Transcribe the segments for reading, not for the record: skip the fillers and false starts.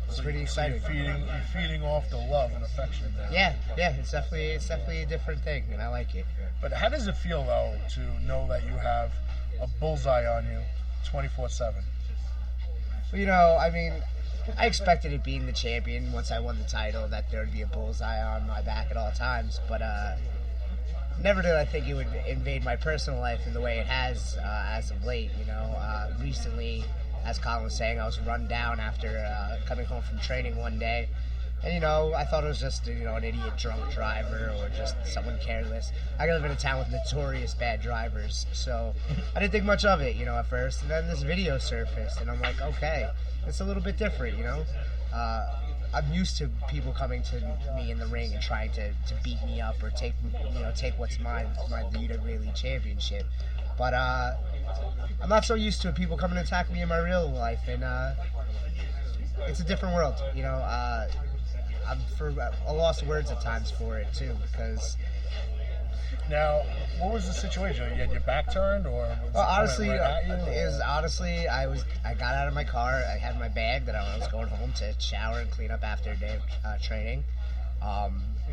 it's pretty exciting. You're feeding off the love and affection there. Yeah, it's definitely a different thing, and I like it. But how does it feel though to know that you have a bullseye on you 24/7? Well, I mean, I expected it being the champion once I won the title that there would be a bullseye on my back at all times, but never did I think it would invade my personal life in the way it has as of late. Recently, as Colin was saying, I was run down after coming home from training one day. And, I thought it was just, an idiot drunk driver or just someone careless. I live in a town with notorious bad drivers, so I didn't think much of it, at first. And then this video surfaced, and I'm like, okay, it's a little bit different, I'm used to people coming to me in the ring and trying to beat me up or take what's mine, the UWA Championship. But I'm not so used to people coming to attack me in my real life, and it's a different world, I'm for a loss of words at times for it too, because. Now, what was the situation? You had your back turned, or was honestly, it right at you, I got out of my car. I had my bag that I was going home to shower and clean up after a day of training,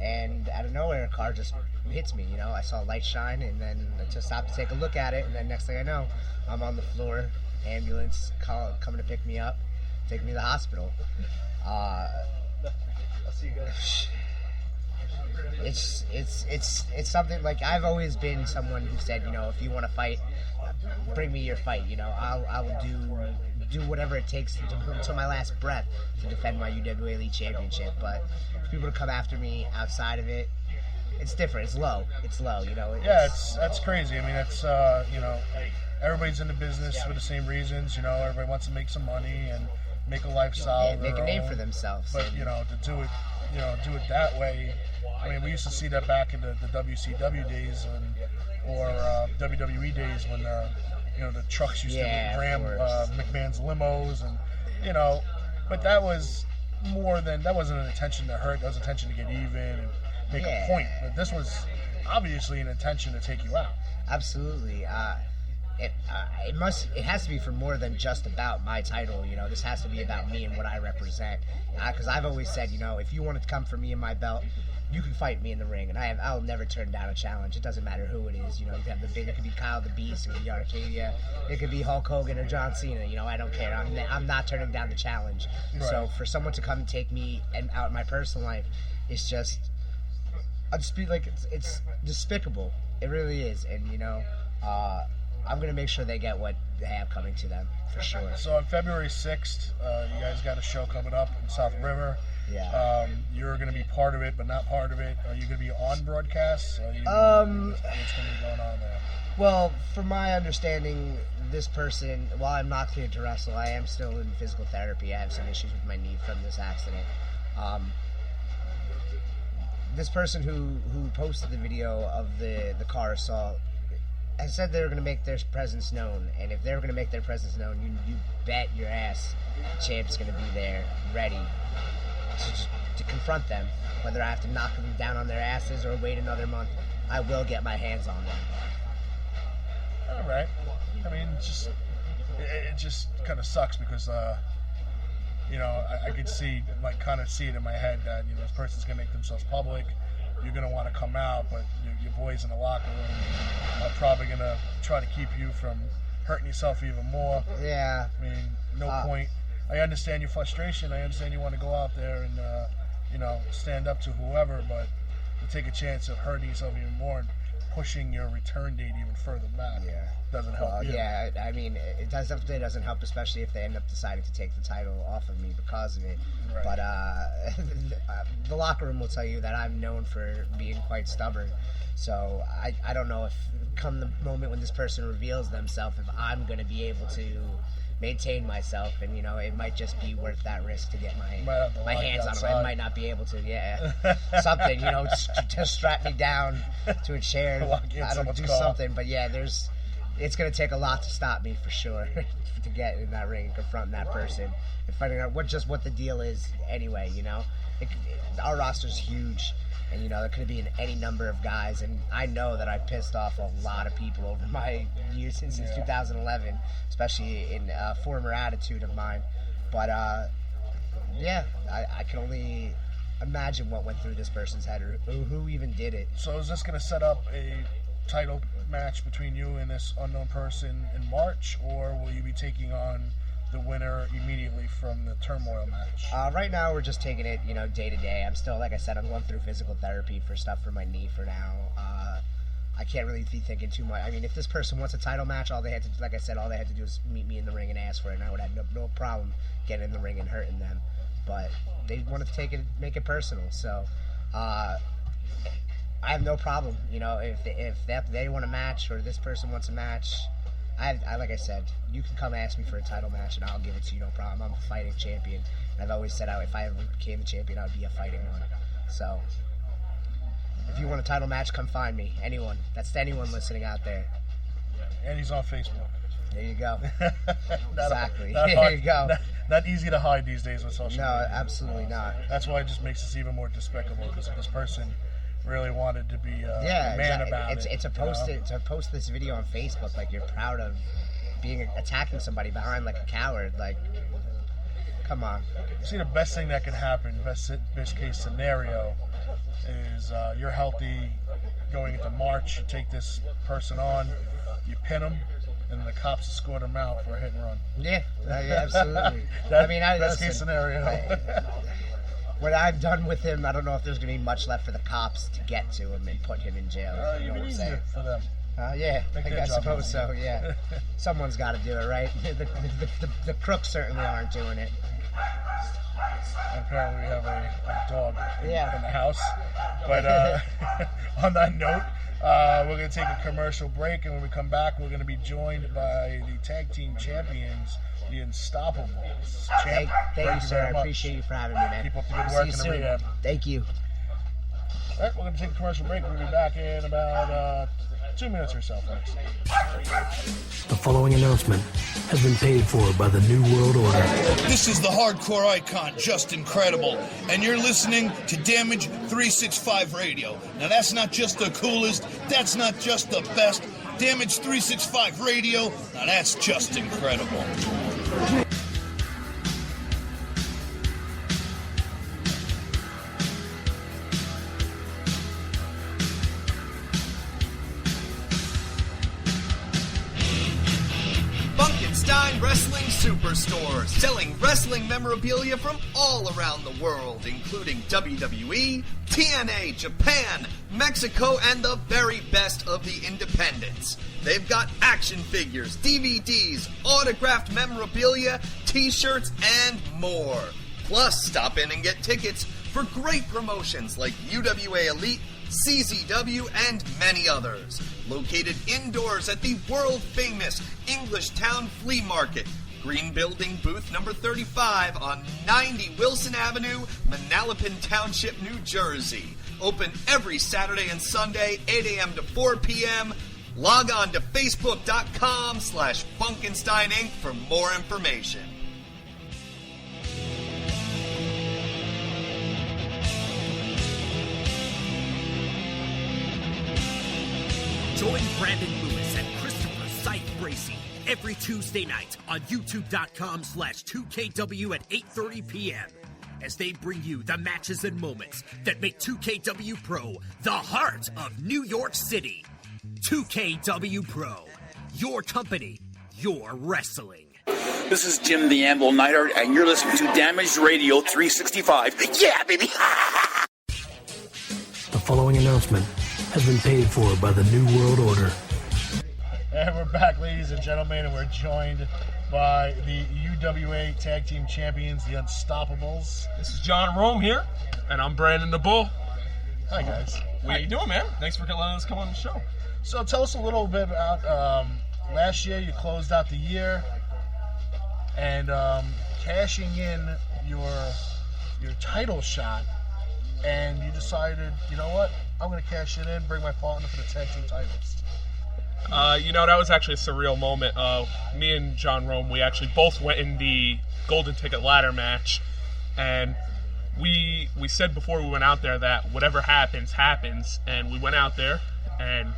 and out of nowhere, a car just hits me. I saw a light shine, and then I just stopped to take a look at it, and then next thing I know, I'm on the floor. Ambulance coming to pick me up, take me to the hospital. It's something like I've always been someone who said, if you want to fight, bring me your fight. I will do whatever it takes until my last breath to defend my UWA Elite Championship. But for people to come after me outside of it, it's different. It's low. That's crazy. I mean, it's everybody's in the business for the same reasons. Everybody wants to make some money and make a lifestyle, make a name for themselves. But to do it that way. I mean, we used to see that back in the WCW days or WWE days when the trucks used to ram McMahon's limos, and but that wasn't an intention to hurt. That was intention to get even and make a point. But this was obviously an intention to take you out. Absolutely. It has to be for more than just about my title. This has to be about me and what I represent. Because I've always said, if you want to come for me and my belt, you can fight me in the ring, and I'll never turn down a challenge. It doesn't matter who it is. You can have it could be Kyle the Beast, it could be Arcadia, it could be Hulk Hogan or John Cena. I don't care. I'm not turning down the challenge. Right. So for someone to come and take me out in my personal life, it's just, it's despicable. It really is, and I'm going to make sure they get what they have coming to them, for sure. So on February 6th, you guys got a show coming up in South River. Yeah. You're going to be part of it, but not part of it. Are you going to be on broadcast? What's going to be going on there? Well, from my understanding, this person, while I'm not cleared to wrestle, I am still in physical therapy. I have some issues with my knee from this accident. This person who posted the video of the car assault, I said they were going to make their presence known, and if they were going to make their presence known, you bet your ass Champ's going to be there, ready to confront them. Whether I have to knock them down on their asses or wait another month, I will get my hands on them. All right. I mean, it just kind of sucks because, I could see it in my head that, this person's going to make themselves public. You're going to want to come out, but your boys in the locker room are probably going to try to keep you from hurting yourself even more. Yeah. I mean, no point. I understand your frustration. I understand you want to go out there and, stand up to whoever, but to take a chance of hurting yourself even more and pushing your return date even further back doesn't help you. Yeah, I mean, it definitely doesn't help, especially if they end up deciding to take the title off of me because of it. Right. But the locker room will tell you that I'm known for being quite stubborn. So I don't know if come the moment when this person reveals themselves, if I'm going to be able to maintain myself, and it might just be worth that risk to get my hands on them. I might not be able to, something, to strap me down to a chair. I don't do something, but it's going to take a lot to stop me for sure to get in that ring and confront that person and finding out what the deal is anyway. Our roster's huge. And, there could be any number of guys. And I know that I've pissed off a lot of people over my years since 2011, especially in a former attitude of mine. But Yeah, I can only imagine what went through this person's head, or who even did it. So is this going to set up a title match between you and this unknown person in March, or will you be taking on the winner immediately from the turmoil match? Right now, we're just taking it, day to day. I'm still, like I said, I'm going through physical therapy for stuff for my knee for now. I can't really be thinking too much. I mean, if this person wants a title match, all they had to do is meet me in the ring and ask for it, and I would have no problem getting in the ring and hurting them. But they want to make it personal. So I have no problem. If they want a match or this person wants a match, I like I said, you can come ask me for a title match and I'll give it to you, no problem. I'm a fighting champion, and I've always said if I ever became a champion, I would be a fighting one. So if you want a title match, come find me. Anyone. That's to anyone listening out there. And he's on Facebook. There you go. Exactly. There you go. Not easy to hide these days with social media. No, absolutely not. That's why it just makes this even more despicable, because if this person really wanted to be a man exactly. about it. To post this video on Facebook like you're proud of attacking somebody behind like a coward. Like, come on. See, the best thing that could happen, best case scenario, is you're healthy going into March. You take this person on, you pin them, and the cops escort them out for a hit and run. Yeah, absolutely. Best case scenario. When I'm done with him, I don't know if there's going to be much left for the cops to get to him and put him in jail. You've been easier for them. Yeah, I suppose so, yeah. Someone's got to do it, right? The crooks certainly aren't doing it. And apparently we have a dog in the house. But on that note, we're going to take a commercial break, and when we come back, we're going to be joined by the tag team champions, the Unstoppables. Thank you, sir. I appreciate you for having me, man. Keep up the good work in the rehab. Thank you. All right, we're going to take a commercial break. We'll be back in about 2 minutes or so, folks. The following announcement has been paid for by the New World Order. This is the hardcore icon, Just Incredible, and you're listening to Damage 365 Radio. Now, that's not just the coolest, that's not just the best. Damage 365 Radio, now that's just incredible. Funkenstein Wrestling Superstore, selling wrestling memorabilia from all around the world, including WWE, TNA, Japan, Mexico, and the very best of the independents. They've got action figures, DVDs, autographed memorabilia, t-shirts, and more. Plus, stop in and get tickets for great promotions like UWA Elite, CZW, and many others. Located indoors at the world-famous English Town Flea Market, Green Building, booth number 35 on 90 Wilson Avenue, Manalapan Township, New Jersey. Open every Saturday and Sunday, 8 a.m. to 4 p.m. Log on to Facebook.com/Funkenstein Inc. for more information. Join Brandon Lewis and Christopher Scythe Bracey every Tuesday night on YouTube.com/2KW at 8:30 p.m. as they bring you the matches and moments that make 2KW Pro the heart of New York City. 2KW Pro, your company, your wrestling. This is Jim the Anvil Neidhart, and you're listening to Damaged Radio 365. Yeah, baby! The following announcement has been paid for by the New World Order. And we're back, ladies and gentlemen, and we're joined by the UWA Tag Team Champions, the Unstoppables. This is John Rome here, and I'm Brandon the Bull. Hi, guys. How you doing, man? Thanks for letting us come on the show. So tell us a little bit about last year. You closed out the year, and cashing in your title shot, and you decided, you know what, I'm going to cash it in, bring my partner for the tag team titles. That was actually a surreal moment. Me and John Rome, we actually both went in the Golden Ticket ladder match, and we said before we went out there that whatever happens, happens, and we went out there, and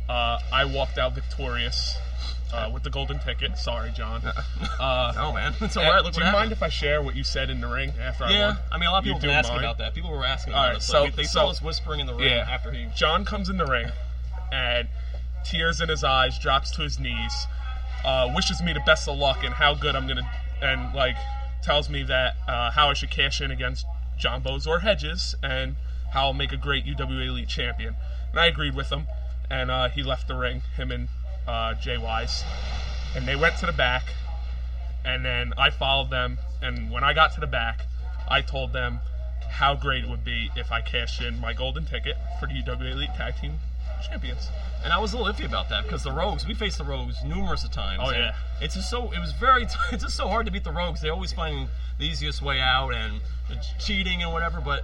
I walked out victorious with the golden ticket. Sorry, John. No, man. It's all right. Look do what you happened. mind if I share what you said in the ring after I won? I mean, a lot of people You have been do asking mind? about that. People were asking All about right, it. so- They saw us whispering in the ring after he... John comes in the ring, and tears in his eyes, drops to his knees, wishes me the best of luck and how good I'm gonna, and like tells me that how I should cash in against John Bozor Hedges and how I'll make a great UWA Elite champion. And I agreed with him, and he left the ring, him and Jay Wise, and they went to the back, and then I followed them, and when I got to the back, I told them how great it would be if I cashed in my golden ticket for the UWA Elite Tag Team Champions. And I was a little iffy about that because the Rogues, we faced the Rogues numerous of times. Oh, and yeah. It's just it's just so hard to beat the Rogues. They always find the easiest way out and cheating and whatever, but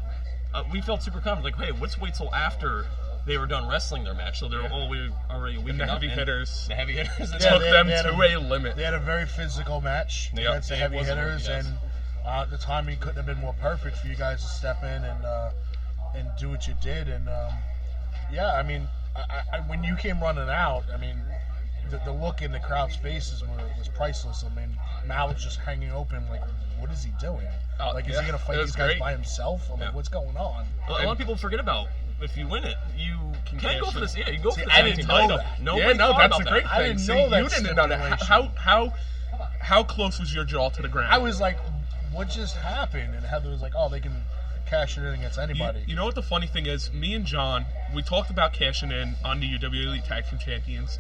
we felt super confident. Like, hey, let's wait till after they were done wrestling their match. So they're already a week And the heavy hitters. The heavy hitters. Took them to a limit. They had a very physical match against the heavy hitters, and the timing couldn't have been more perfect for you guys to step in and do what you did. And I mean, I when you came running out, I mean, the look in the crowd's faces was priceless. I mean, mouths just hanging open, like, what is he doing? Like, is he going to fight these guys by himself? I'm like, what's going on? A lot of people forget about, if you win it, you can go for this. Yeah, you go for the I tag didn't team know title. that. Nobody that's thought about the great that. thing. I didn't See, know that you didn't know that. How close was your jaw to the ground? I was like, what just happened? And Heather was like, oh, they can cash it in against anybody. You know what the funny thing is? Me and John, we talked about cashing in on the UWA Elite Tag Team Champions.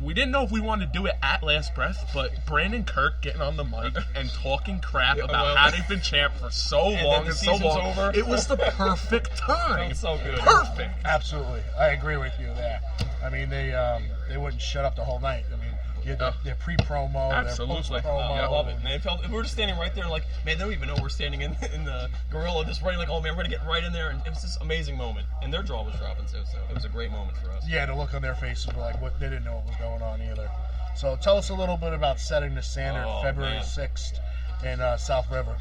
We didn't know if we wanted to do it at last breath, but Brandon Kirk getting on the mic and talking crap about how they've been champ for so long and so long. Over. It was the perfect time. Felt so good. Perfect. Absolutely, I agree with you there. I mean, they wouldn't shut up the whole night. I mean, you had their pre-promo, Absolutely. their post-promo. I love it, man. We were just standing right there, like, man, they don't even know we're standing in the gorilla, just running, like, oh man, we're gonna get right in there, and it was this amazing moment. And their jaw was dropping too, so it was a great moment for us. Yeah, the look on their faces were like, what? They didn't know what was going on either. So tell us a little bit about setting the standard February 6th in South River.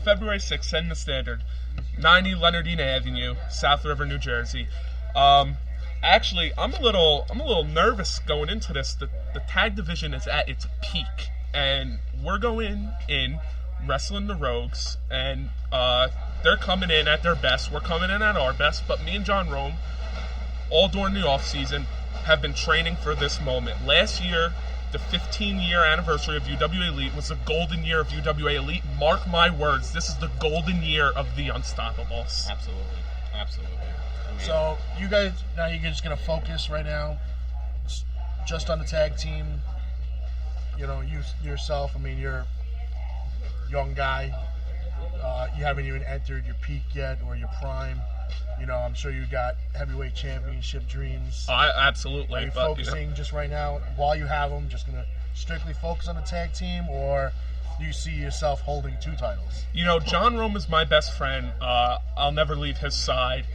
February 6th, setting the standard, 90 Leonardine Avenue, South River, New Jersey. Actually, I'm a little nervous going into this. The tag division is at its peak, and we're going in wrestling the Rogues, and they're coming in at their best. We're coming in at our best, but me and John Rome, all during the off season, have been training for this moment. Last year, the 15-year anniversary of UWA Elite was the golden year of UWA Elite. Mark my words, this is the golden year of the Unstoppables. Absolutely. So you guys, now you're just going to focus right now just on the tag team. You know, you yourself, I mean, you're a young guy. You haven't even entered your peak yet or your prime. You know, I'm sure you got heavyweight championship dreams. Absolutely. Are you focusing just right now, while you have them, just going to strictly focus on the tag team, or do you see yourself holding 2 titles? You know, John Rome is my best friend. I'll never leave his side.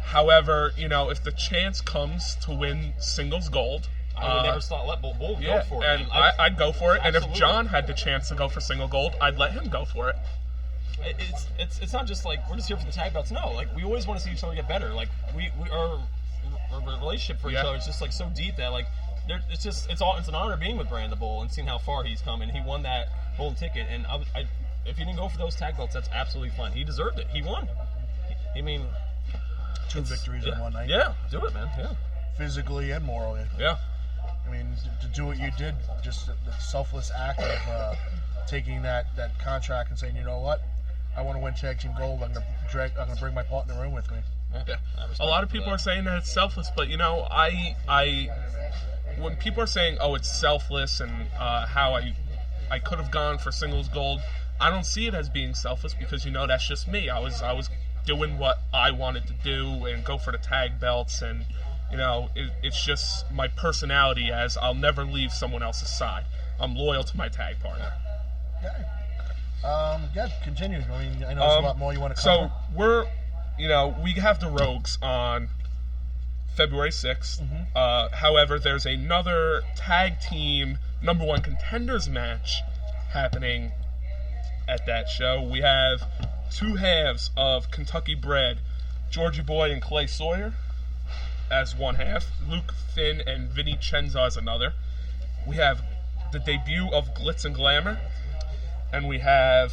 However, you know, if the chance comes to win singles gold, I would never let Bull go for it. And I'd go for it. Absolutely. And if John had the chance to go for single gold, I'd let him go for it. It's not just like we're just here for the tag belts. No, like we always want to see each other get better. Like we our relationship for each other is just like so deep that like it's an honor being with Brandon the Bull and seeing how far he's come. And he won that golden ticket. And if he didn't go for those tag belts, that's absolutely fine. He deserved it. He won. I mean. 2 victories in one night. Yeah, do it, man. Yeah. Physically and morally. Yeah. I mean, to do what you did, just the selfless act of taking that contract and saying, you know what, I want to win tag team gold. I'm gonna bring my partner in with me. Yeah. A lot of people are saying that it's selfless, but you know, when people are saying, oh, it's selfless and how I could have gone for singles gold, I don't see it as being selfless because, you know, that's just me. I was doing what I wanted to do and go for the tag belts, and you know, it's just my personality as I'll never leave someone else's side. I'm loyal to my tag partner. Okay. Yeah, continue. I mean, I know there's a lot more you want to cover. So we have the Rogues on February 6th. Mm-hmm. However, there's another tag team number 1 contenders match happening at that show. We have 2 halves of Kentucky bred, Georgie Boy and Clay Sawyer, as one half. Luke Finn and Vinny Cenza as another. We have the debut of Glitz and Glamour. And we have